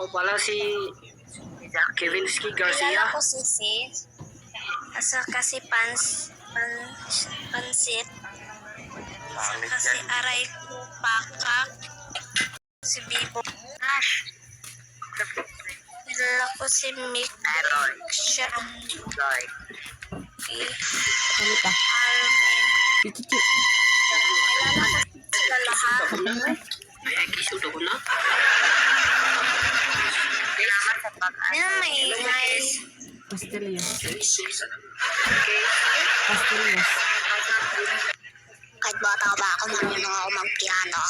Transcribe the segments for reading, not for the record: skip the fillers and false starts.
Ako pala si Kevinsky Garcia. Kilala ko si Sis. Asa kasi pansit. Asa kasi aray ko pakak. Si Bibo. Ash. Kilala ko si Mick. Siya. Joy. Ano pa? Armin. Pichichi. Kilala ko sila lahat. Ay, kisudo ko na. Salamat sa pag-asa. Yan may ingay. Pastillas. Okay. Pastillas. Kahit bata ba ako, marunong ako mag-piano.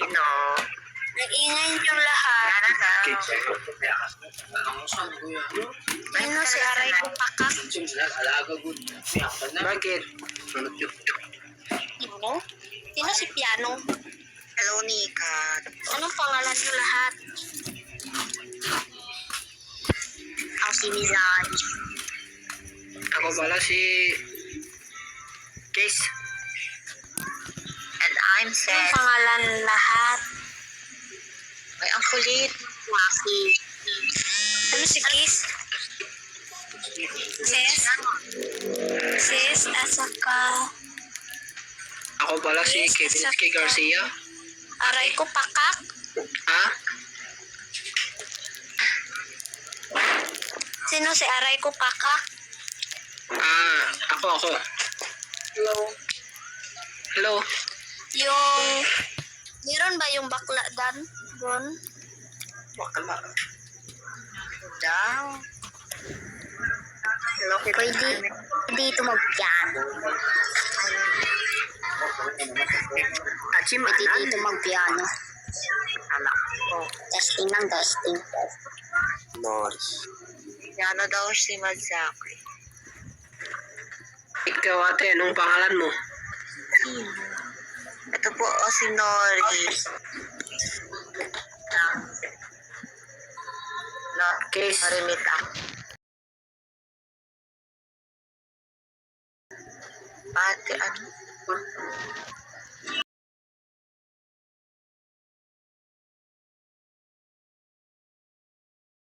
You know. Nag-ingay yung lahat. Sana daw. Ano si aray ko pakak? Bakit? Ano? Sino si piano? Hello, Nika. Anong pangalan nyo lahat? Ako si Mizan. Ako pala si Case. And I'm Anong Seth. pangalan lahat? Ay, ang kulit. Waki. Ano si Kiss? Sis, asa ka? Ako pala si Kevinsky Garcia. Aray ko pakak? Ha? Sino si aray ko pakak? Ako. Hello. Yung... Meron ba yung bakla dan? Ron? Bakla. Daw. Hello, Pwede ito mag-piano. Achim, Pwede dito mag-piano. anak ko. Testing lang, testing. Morris. Piano daw si Madzaki. Ikaw ate, anong pangalan mo? Ito po si Nori. No, Case. Marimita. Pati ano?